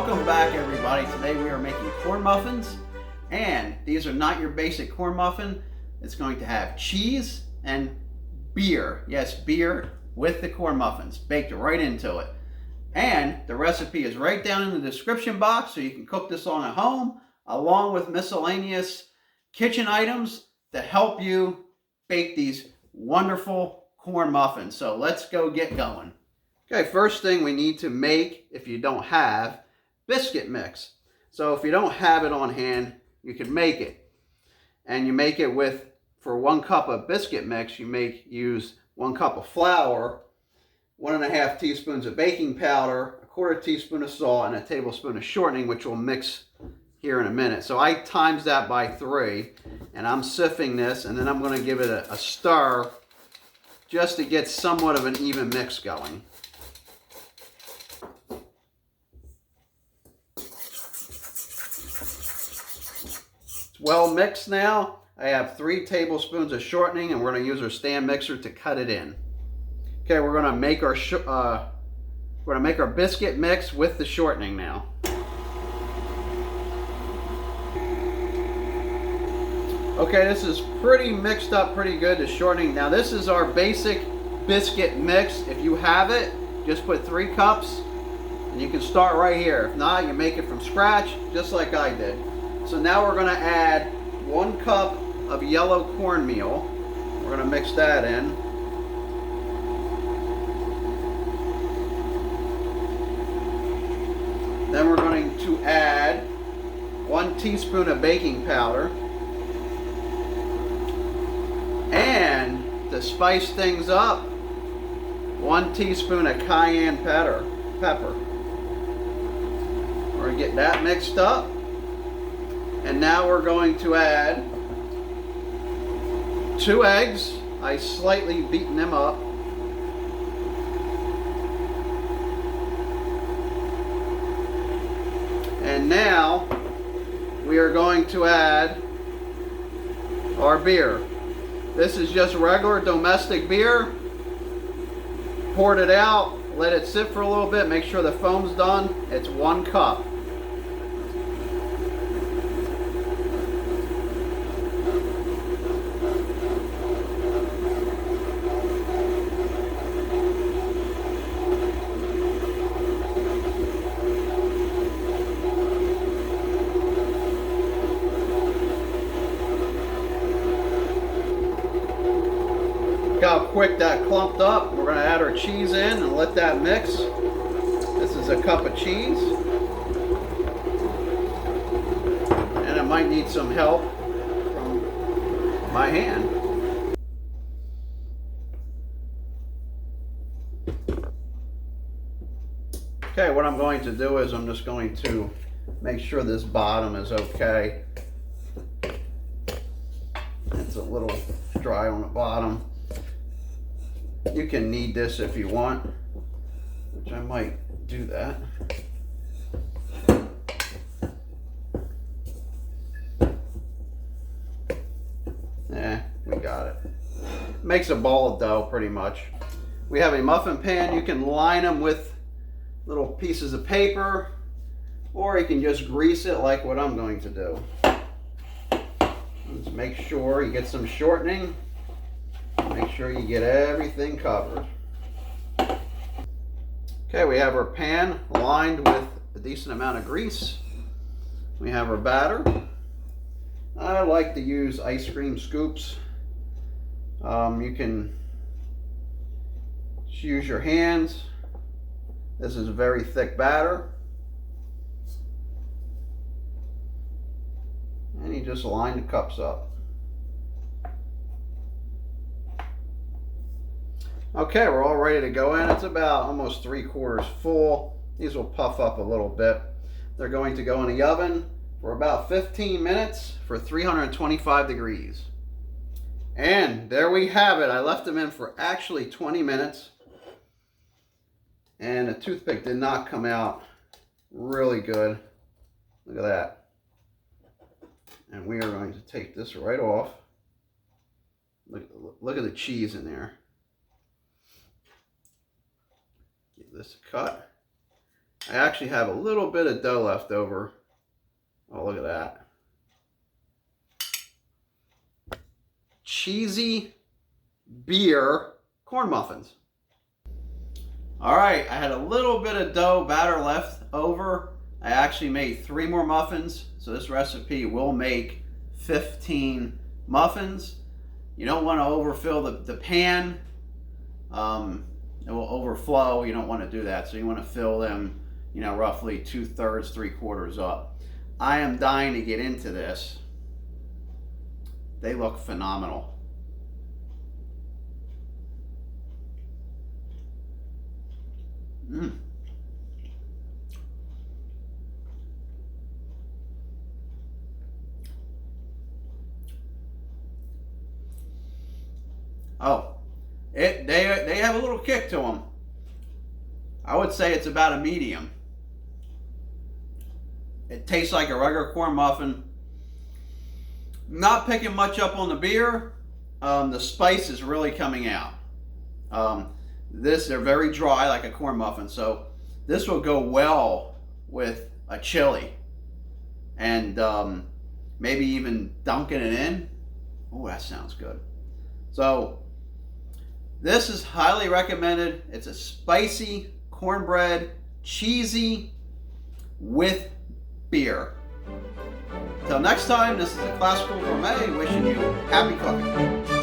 Welcome back, everybody. Today we are making corn muffins, and these are not your basic corn muffin. It's going to have cheese and beer. Yes, beer with the corn muffins baked right into it. And the recipe is right down in the description box, so you can cook this on at home, along with miscellaneous kitchen items to help you bake these wonderful corn muffins. So let's go get going. Okay, first thing we need to make, if you don't have, biscuit mix. So if you don't have it on hand, you can make it. And you make it with, for 1 cup of biscuit mix, you use 1 cup of flour, 1½ teaspoons of baking powder, 1/4 teaspoon of salt, and a tablespoon of shortening, which we'll mix here in a minute. So I times that by 3, and I'm sifting this, and then I'm going to give it a stir just to get somewhat of an even mix going. Well mixed now. I have 3 tablespoons of shortening, and we're going to use our stand mixer to cut it in. Okay, we're going to make our biscuit mix with the shortening now. Okay, this is pretty mixed up pretty good, the shortening. Now this is our basic biscuit mix. If you have it, just put 3 cups, and you can start right here. If not, you make it from scratch, just like I did. So now we're going to add 1 cup of yellow cornmeal. We're going to mix that in. Then we're going to add 1 teaspoon of baking powder. And to spice things up, 1 teaspoon of cayenne pepper. We're going to get that mixed up. And now we're going to add 2 eggs. I slightly beaten them up. And now we are going to add our beer. This is just regular domestic beer. Poured it out, let it sit for a little bit, make sure the foam's done. It's 1 cup. Look how quick that clumped up. We're going to add our cheese in and let that mix. This is a cup of cheese. And it might need some help from my hand. Okay, what I'm going to do is I'm just going to make sure this bottom is okay. It's a little dry on the bottom. You can knead this if you want, which I might do that. We got it. Makes a ball of dough pretty much. We have a muffin pan. You can line them with little pieces of paper, or you can just grease it like what I'm going to do. Just make sure you get some shortening. Make sure you get everything covered. Okay, we have our pan lined with a decent amount of grease. We have our batter. I like to use ice cream scoops. You can just use your hands. This is a very thick batter. And you just line the cups up. Okay, we're all ready to go in. It's about almost 3/4 full. These will puff up a little bit. They're going to go in the oven for about 15 minutes for 325 degrees. And there we have it. I left them in for actually 20 minutes. And the toothpick did not come out really good. Look at that. And we are going to take this right off. Look at the cheese in there. Give this a cut. I actually have a little bit of dough left over. Oh, look at that. Cheesy beer corn muffins. All right, I had a little bit of dough batter left over. I actually made 3 more muffins, so this recipe will make 15 muffins. You don't want to overfill the pan. It will overflow. You don't want to do that, so you want to fill them, you know, roughly 2/3, 3/4 up. I am dying to get into this. They look phenomenal. Oh, they have a little kick to them. I would say it's about a medium. It tastes like a regular corn muffin. Not picking much up on the beer. The spice is really coming out. They're very dry like a corn muffin, so this will go well with a chili, and maybe even dunking it in. Oh, that sounds good. So this is highly recommended. It's a spicy cornbread, cheesy with beer. Till next time, this is a Classical Gourmet wishing you happy cooking.